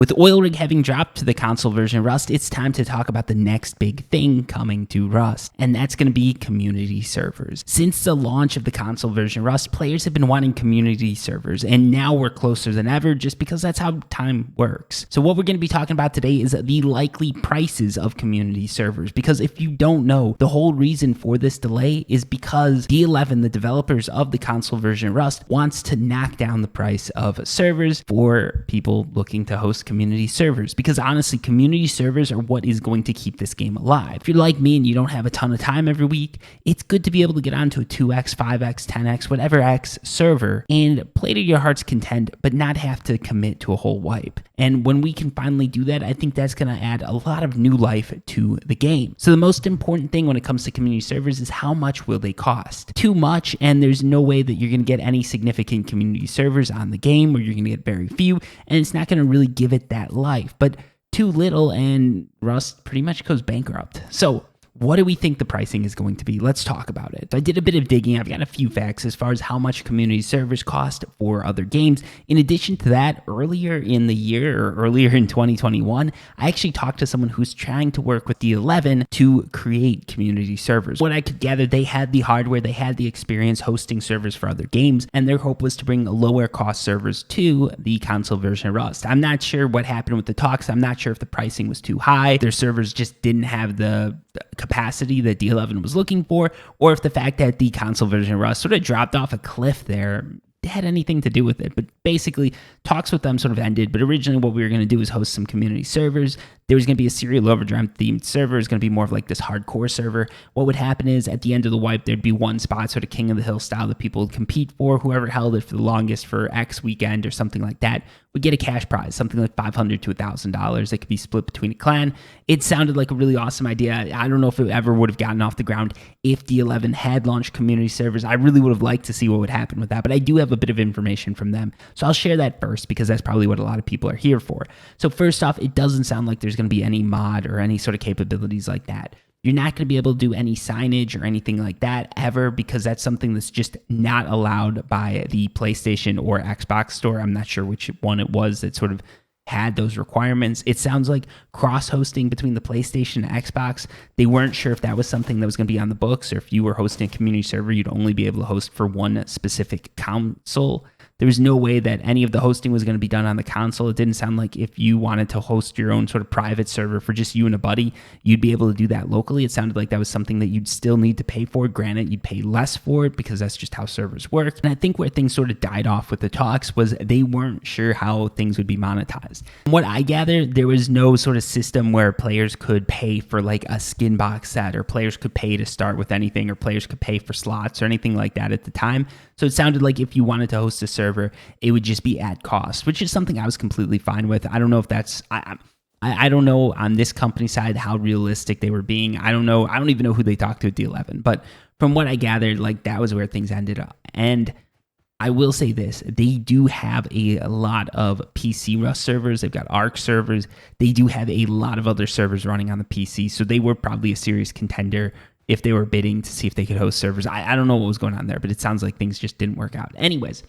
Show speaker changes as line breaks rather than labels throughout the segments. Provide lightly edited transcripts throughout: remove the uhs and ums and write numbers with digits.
With Oil Rig having dropped to the console version of Rust, it's time to talk about the next big thing coming to Rust, and that's going to be community servers. Since the launch of the console version of Rust, players have been wanting community servers, and now we're closer than ever just because that's how time works. So what we're going to be talking about today is the likely prices of community servers, because if you don't know, the whole reason for this delay is because D11, the developers of the console version of Rust, wants to knock down the price of servers for people looking to host community servers, because honestly, community servers are what is going to keep this game alive. If you're like me and you don't have a ton of time every week, it's good to be able to get onto a 2x, 5x, 10x, whatever x server and play to your heart's content, but not have to commit to a whole wipe. And when we can finally do that, I think that's going to add a lot of new life to the game. So the most important thing when it comes to community servers is how much will they cost? Too much, and there's no way that you're going to get any significant community servers on the game, or you're going to get very few, and it's not going to really give it that life. But too little and Rust pretty much goes bankrupt. So what do we think the pricing is going to be? Let's talk about it. I did a bit of digging. I've got a few facts as far as how much community servers cost for other games. In addition to that, earlier in the year or earlier in 2021, I actually talked to someone who's trying to work with D11 to create community servers. What I could gather, they had the hardware, they had the experience hosting servers for other games, and their hope was to bring lower cost servers to the console version of Rust. I'm not sure what happened with the talks. I'm not sure if the pricing was too high, their servers just didn't have the capacity that D11 was looking for, or if the fact that the console version of Rust sort of dropped off a cliff there had anything to do with it. But basically, talks with them sort of ended. But originally what we were going to do is host some community servers. There was going to be a Serial Overdrive themed server. It's going to be more of like this hardcore server. What would happen is at the end of the wipe, there'd be one spot, sort of King of the Hill style, that people would compete for. Whoever held it for the longest for X weekend or something like that would get a cash prize, something like $500 to $1,000 that could be split between a clan. It sounded like a really awesome idea. I don't know if it ever would have gotten off the ground if D11 had launched community servers. I really would have liked to see what would happen with that, but I do have a bit of information from them. So I'll share that first because that's probably what a lot of people are here for. So first off, it doesn't sound like there's going to be any mod or any sort of capabilities like that. You're not going to be able to do any signage or anything like that ever, because that's something that's just not allowed by the PlayStation or Xbox store. I'm not sure which one it was that sort of had those requirements. It sounds like cross-hosting between the PlayStation and Xbox, they weren't sure if that was something that was going to be on the books, or if you were hosting a community server, you'd only be able to host for one specific console. There was no way that any of the hosting was going to be done on the console. It didn't sound like if you wanted to host your own sort of private server for just you and a buddy, you'd be able to do that locally. It sounded like that was something that you'd still need to pay for. Granted, you'd pay less for it because that's just how servers work. And I think where things sort of died off with the talks was they weren't sure how things would be monetized. From what I gathered, there was no sort of system where players could pay for like a skin box set, or players could pay to start with anything, or players could pay for slots or anything like that at the time. So it sounded like if you wanted to host a server, it would just be at cost, which is something I was completely fine with. I don't know if that's, I don't know on this company side how realistic they were being. I don't know. I don't even know who they talked to at D11. But from what I gathered, like that was where things ended up. And I will say this, they do have a lot of PC Rust servers. They've got Arc servers. They do have a lot of other servers running on the PC. So they were probably a serious contender if they were bidding to see if they could host servers. I don't know what was going on there, but it sounds like things just didn't work out. Anyways,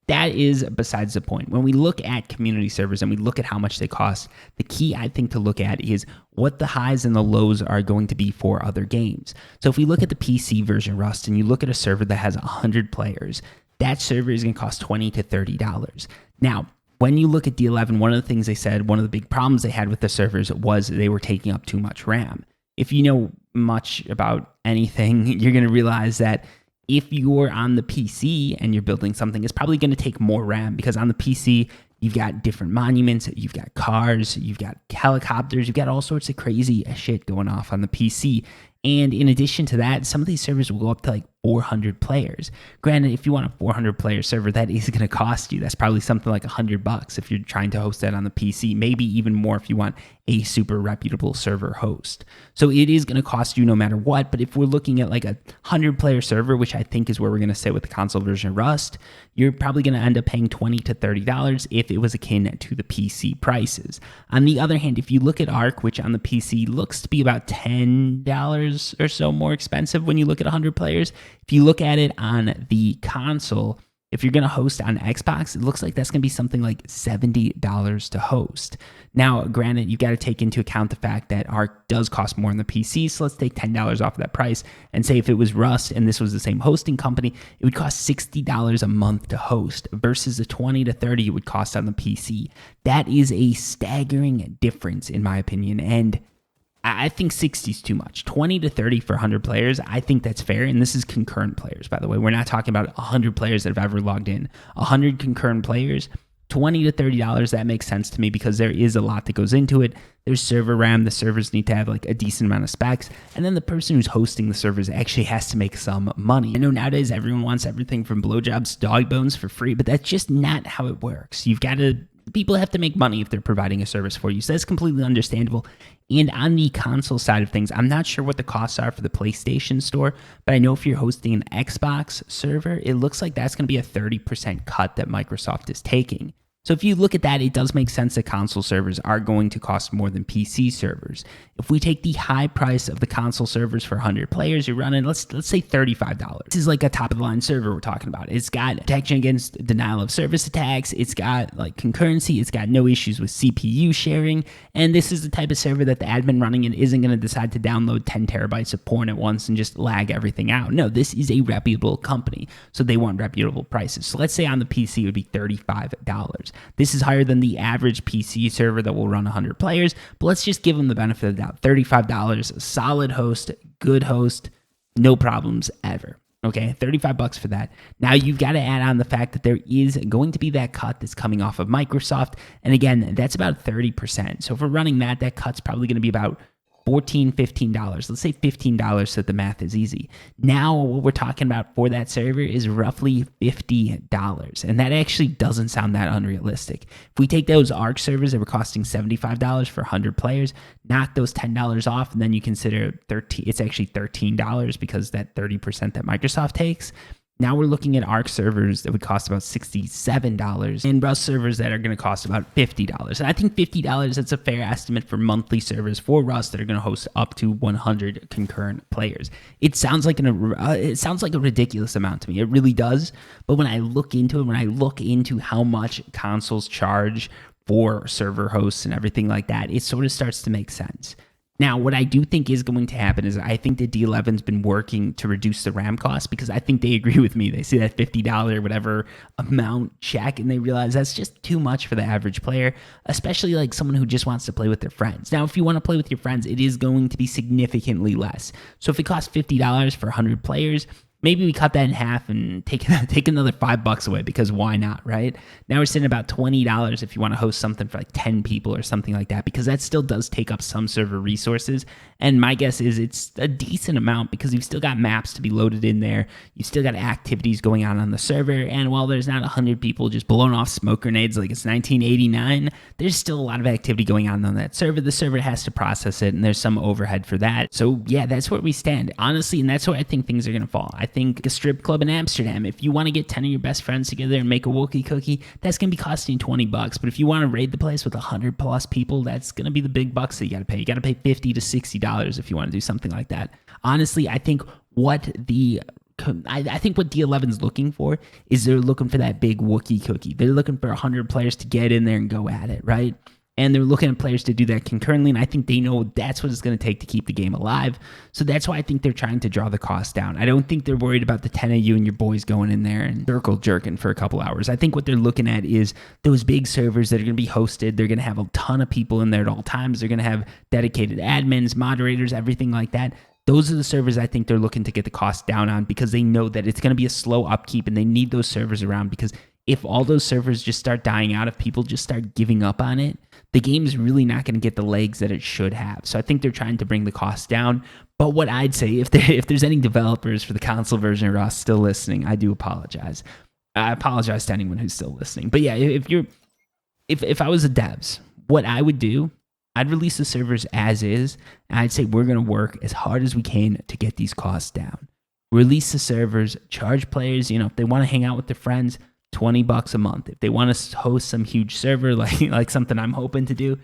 that is besides the point. When we look at community servers and we look at how much they cost, the key I think to look at is what the highs and the lows are going to be for other games. So if we look at the PC version Rust and you look at a server that has 100 players, that server is going to cost $20 to $30. Now, when you look at D11, one of the things they said, one of the big problems they had with the servers was they were taking up too much RAM. If you know much about anything, you're going to realize that if you're on the PC and you're building something, it's probably going to take more RAM, because on the PC, you've got different monuments, you've got cars, you've got helicopters, you've got all sorts of crazy shit going off on the PC. And in addition to that, some of these servers will go up to like 400 players. Granted, if you want a 400 player server, that is going to cost you. That's probably something like $100 if you're trying to host that on the PC, maybe even more if you want a super reputable server host. So it is going to cost you no matter what. But if we're looking at like a 100 player server, which I think is where we're going to sit with the console version of Rust, you're probably going to end up paying $20 to $30 if it was akin to the PC prices. On the other hand, if you look at Arc, which on the PC looks to be about $10 or so more expensive when you look at 100 players, if you look at it on the console, If you're going to host on Xbox, it looks like that's going to be something like $70 to host. Now, granted, you got to take into account the fact that Ark does cost more on the PC, so let's take $10 off of that price and say if it was Rust and this was the same hosting company, it would cost $60 a month to host versus the $20 to $30 it would cost on the PC. That is a staggering difference in my opinion, and I think 60 is too much. 20 to 30 for 100 players, I think that's fair. And this is concurrent players, by the way. We're not talking about 100 players that have ever logged in. 100 concurrent players, $20 to $30, that makes sense to me because there is a lot that goes into it. There's server RAM. The servers need to have like a decent amount of specs. And then the person who's hosting the servers actually has to make some money. I know nowadays everyone wants everything from blowjobs to dog bones for free, but that's just not how it works. People have to make money if they're providing a service for you. So that's completely understandable. And on the console side of things, I'm not sure what the costs are for the PlayStation Store, but I know if you're hosting an Xbox server, it looks like that's going to be a 30% cut that Microsoft is taking. So if you look at that, it does make sense that console servers are going to cost more than PC servers. If we take the high price of the console servers for 100 players, you're running, let's say $35. This is like a top-of-the-line server we're talking about. It's got protection against denial of service attacks. It's got like concurrency. It's got no issues with CPU sharing. And this is the type of server that the admin running it isn't going to decide to download 10 terabytes of porn at once and just lag everything out. No, this is a reputable company, so they want reputable prices. So let's say on the PC it would be $35. This is higher than the average PC server that will run 100 players, but let's just give them the benefit of the doubt. $35, solid host, good host, no problems ever. Okay, $35 for that. Now you've got to add on the fact that there is going to be that cut that's coming off of Microsoft. And again, that's about 30%. So if we're running that cut's probably going to be about $14, $15. Let's say $15 so that the math is easy. Now what we're talking about for that server is roughly $50. And that actually doesn't sound that unrealistic. If we take those Ark servers that were costing $75 for 100 players, knock those $10 off, and then you consider it's actually $13 because that 30% that Microsoft takes. Now we're looking at Ark servers that would cost about $67 and Rust servers that are going to cost about $50. And I think $50, that's a fair estimate for monthly servers for Rust that are going to host up to 100 concurrent players. It sounds like a ridiculous amount to me. It really does. But when I look into it, when I look into how much consoles charge for server hosts and everything like that, it sort of starts to make sense. Now, what I do think is going to happen is I think that D11's been working to reduce the RAM cost because I think they agree with me. They see that $50 whatever amount check and they realize that's just too much for the average player, especially like someone who just wants to play with their friends. Now, if you want to play with your friends, it is going to be significantly less. So if it costs $50 for 100 players, maybe we cut that in half and take another $5 away because why not, right? Now we're sitting about $20 if you want to host something for like 10 people or something like that because that still does take up some server resources. And my guess is it's a decent amount because you've still got maps to be loaded in there. You've still got activities going on the server. And while there's not 100 people just blowing off smoke grenades like it's 1989, there's still a lot of activity going on that server. The server has to process it and there's some overhead for that. So yeah, that's where we stand, honestly. And that's where I think things are going to fall. I think a strip club in Amsterdam, if you want to get 10 of your best friends together and make a Wookiee cookie, that's going to be costing $20. But if you want to raid the place with 100 plus people, that's going to be the big bucks that you got to pay. You got to pay $50 to $60 if you want to do something like that. Honestly, I think what D11's looking for is they're looking for that big Wookiee cookie. They're looking for 100 players to get in there and go at it, right? And they're looking at players to do that concurrently, and I think they know that's what it's going to take to keep the game alive. So that's why I think they're trying to draw the cost down. I don't think they're worried about the 10 of you and your boys going in there and circle jerking for a couple hours. I think what they're looking at is those big servers that are going to be hosted. They're going to have a ton of people in there at all times. They're going to have dedicated admins, moderators, everything like that. Those are the servers I think they're looking to get the cost down on because they know that it's going to be a slow upkeep and they need those servers around because if all those servers just start dying out, if people just start giving up on it, the game's really not going to get the legs that it should have. So I think they're trying to bring the cost down. But what I'd say, if there's any developers for the console version of Rust still listening, I do apologize. I apologize to anyone who's still listening. But yeah, if I was a devs, what I would do, I'd release the servers as is, and I'd say we're going to work as hard as we can to get these costs down. Release the servers, charge players, if they want to hang out with their friends, $20 a month. If they want to host some huge server like something I'm hoping to do,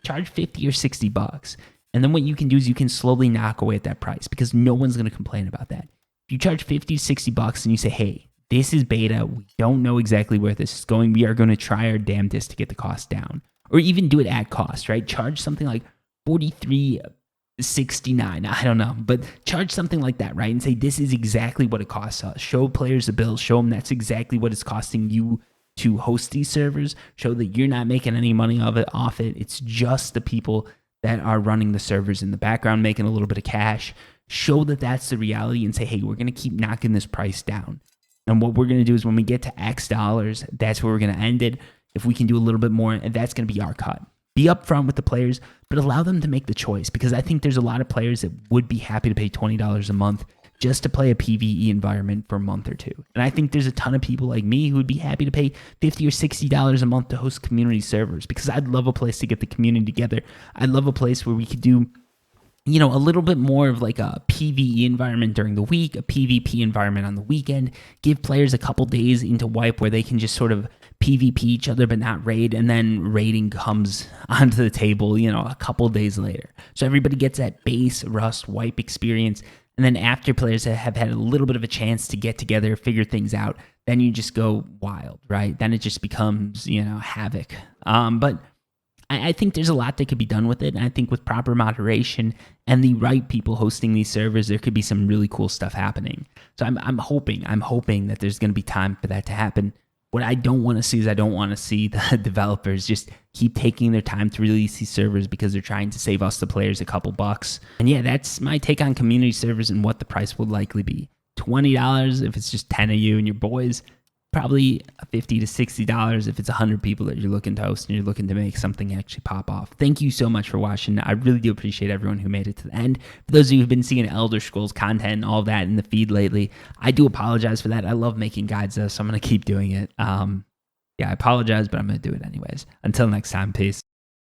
charge $50 or $60. And then what you can do is you can slowly knock away at that price because no one's going to complain about that. If you charge $50 to $60 and you say, hey, This is beta. We don't know exactly where this is going. We are going to try our damnedest to get the cost down, or even do it at cost, right? Charge something like $43.69. I don't know, but charge something like that, right? And say, this is exactly what it costs us. Show players the bill. Show them that's exactly what it's costing you to host these servers. Show that you're not making any money off it. It's just the people that are running the servers in the background making a little bit of cash. Show that that's the reality and say, hey, we're going to keep knocking this price down. And what we're going to do is when we get to X dollars, that's where we're going to end it. If we can do a little bit more, and that's going to be our cut. Be upfront with the players, but allow them to make the choice, because I think there's a lot of players that would be happy to pay $20 a month just to play a PvE environment for a month or two. And I think there's a ton of people like me who would be happy to pay $50 or $60 a month to host community servers, because I'd love a place to get the community together. I'd love a place where we could do, you know, a little bit more of like a PvE environment during the week, a PvP environment on the weekend, give players a couple days into wipe where they can just sort of PvP each other but not raid, and then raiding comes onto the table, you know, a couple days later. So everybody gets that base Rust wipe experience, and then after players have had a little bit of a chance to get together, figure things out, then you just go wild, right? Then it just becomes, you know, havoc. But I think there's a lot that could be done with it. And I think with proper moderation and the right people hosting these servers, there could be some really cool stuff happening. So I'm hoping that there's going to be time for that to happen. What I don't want to see is I don't want to see the developers just keep taking their time to release these servers because they're trying to save us, the players, a couple bucks. And yeah, that's my take on community servers and what the price will likely be. $20 if it's just 10 of you and your boys. Probably $50 to $60 if it's 100 people that you're looking to host and you're looking to make something actually pop off. Thank you so much for watching. I really do appreciate everyone who made it to the end. For those of you who've been seeing Elder Scrolls content and all that in the feed lately, I do apologize for that. I love making guides though, so I'm going to keep doing it. Yeah, I apologize, but I'm going to do it anyways. Until next time, peace.